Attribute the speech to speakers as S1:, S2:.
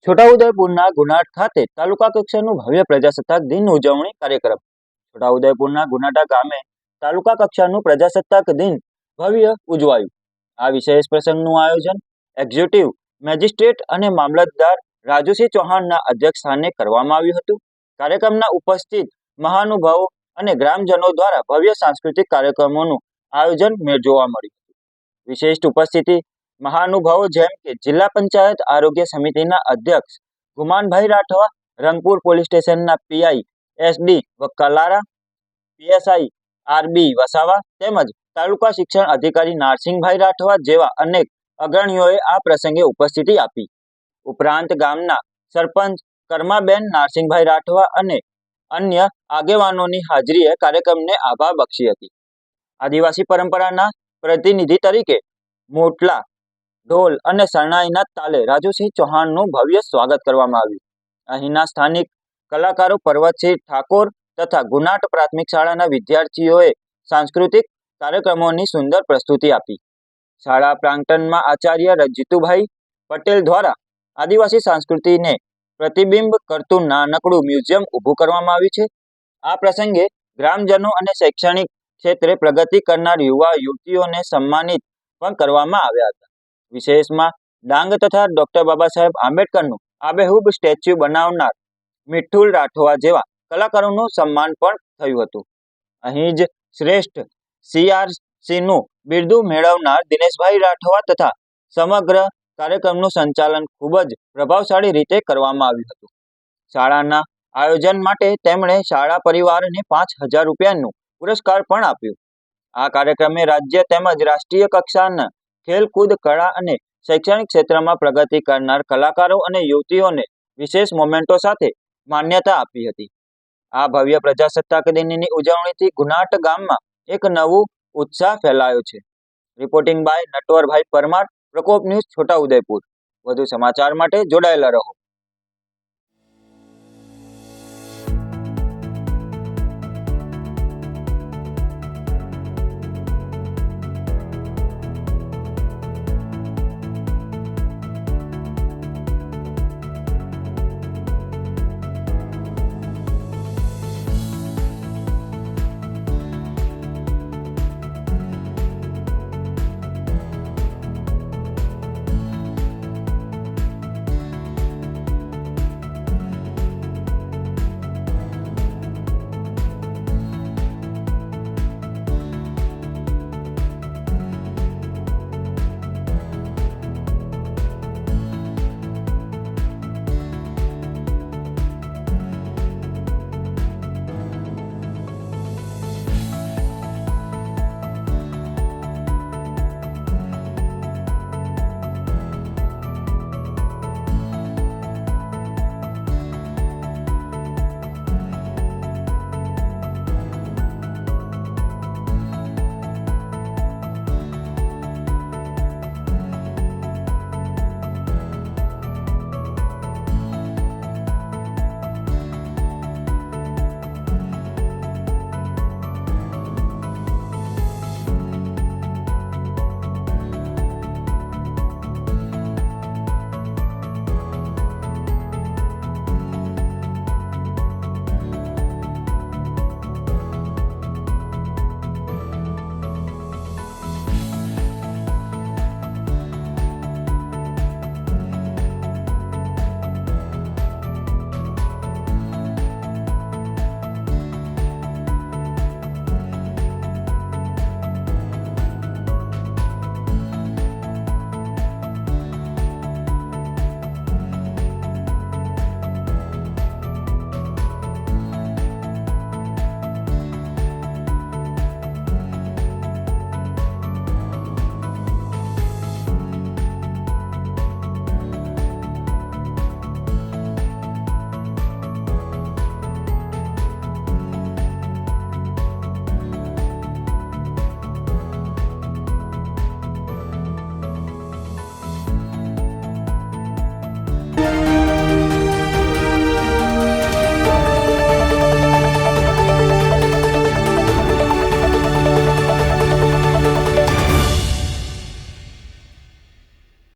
S1: છોટાઉદેપુરના ગુનાટ ખાતે તાલુકા કક્ષાનું ભવ્ય પ્રજાસત્તાક દિન ઉજવણી કાર્યક્રમ. છોટાઉદેપુરના ગુનાટા ગામે તાલુકા કક્ષાનું પ્રજાસત્તાક દિન ભવ્ય ઉજવાયું. આ વિશેષ પ્રસંગનું આયોજન એક્ઝિક્યુટિવ મેજિસ્ટ્રેટ અને મામલતદાર રાજુસિંહ ચૌહાણના અધ્યક્ષસ્થાને કરવામાં આવ્યું હતું. કાર્યક્રમના ઉપસ્થિત મહાનુભાવો અને ગ્રામજનો દ્વારા ભવ્ય સાંસ્કૃતિક કાર્યક્રમોનું આયોજન જોવા મળ્યું હતું. વિશિષ્ટ ઉપસ્થિતિ મહાનુભાવો જેમ કે જિલ્લા પંચાયત આરોગ્ય સમિતિના અધ્યક્ષ ગુમાનભાઈ રાઠવા, રંગપુર પોલીસ સ્ટેશનના PI SD Vakkalara, PSI RB Vasava તેમજ તાલુકા શિક્ષણ અધિકારી નારસિંહભાઈ રાઠવા જેવા અનેક અગ્રણીઓએ આ પ્રસંગે ઉપસ્થિતિ આપી. ઉપરાંત ગામના સરપંચ કર્માબેન નારસિંહભાઈ રાઠવા અને અન્ય આગેવાનોની હાજરીએ કાર્યક્રમને આભા બક્ષી હતી. આદિવાસી પરંપરાના પ્રતિનિધિ તરીકે મોટલા, ઢોલ અને શરણાઈના તાલે રાજુસિંહ ચૌહાણનું ભવ્ય સ્વાગત કરવામાં આવ્યું. અહીંના સ્થાનિક કલાકારો પર્વતસિંહ ઠાકોર તથા ગુનાટ પ્રાથમિક શાળાના વિદ્યાર્થીઓએ સાંસ્કૃતિક કાર્યક્રમોની સુંદર પ્રસ્તુતિ આપી. શાળા પ્રાંગણમાં આચાર્ય જીતુભાઈ પટેલ દ્વારા આદિવાસી સંસ્કૃતિને પ્રતિબિંબ કરતું નાનકડું મ્યુઝિયમ ઊભું કરવામાં આવ્યું છે. આ પ્રસંગે ગ્રામજનો અને શૈક્ષણિક ક્ષેત્રે પ્રગતિ કરનાર યુવા યુવતીઓને સન્માનિત પણ કરવામાં આવ્યા હતા. વિશેષમાં ડાંગ તથા ડોક્ટર બાબા સાહેબ આંબેડકરનું આબેહૂબ સ્ટેચ્યુ બનાવનાર મિઠ્ઠુલ રાઠવા જેવા કલાકારોનું સન્માન પણ થયું હતું. અહીં જ શ્રેષ્ઠ સીઆરસીનું બિરુદ મેળવનાર દિનેશભાઈ રાઠવા તથા સમગ્ર કાર્યક્રમનું સંચાલન ખૂબ જ પ્રભાવશાળી રીતે કરવામાં આવ્યું હતું. શાળાના આયોજન માટે તેમણે શાળા પરિવારને 5,000 રૂપિયાનું પુરસ્કાર પણ આપ્યું. આ કાર્યક્રમે રાજ્ય તેમજ રાષ્ટ્રીય કક્ષાના ખેલકૂદ, કળા અને શૈક્ષણિક ક્ષેત્રમાં પ્રગતિ કરનાર કલાકારો અને યુવતીઓને વિશેષ મોમેન્ટો સાથે માન્યતા આપી હતી. આ ભવ્ય પ્રજાસત્તાક દિનની ઉજવણીથી ગુનાટ ગામમાં એક નવું ઉત્સાહ ફેલાયો છે. રિપોર્ટિંગ બાય નટવરભાઈ પરમાર, પ્રકોપ ન્યૂઝ, છોટાઉદેપુર. વધુ સમાચાર માટે જોડાયેલા રહો.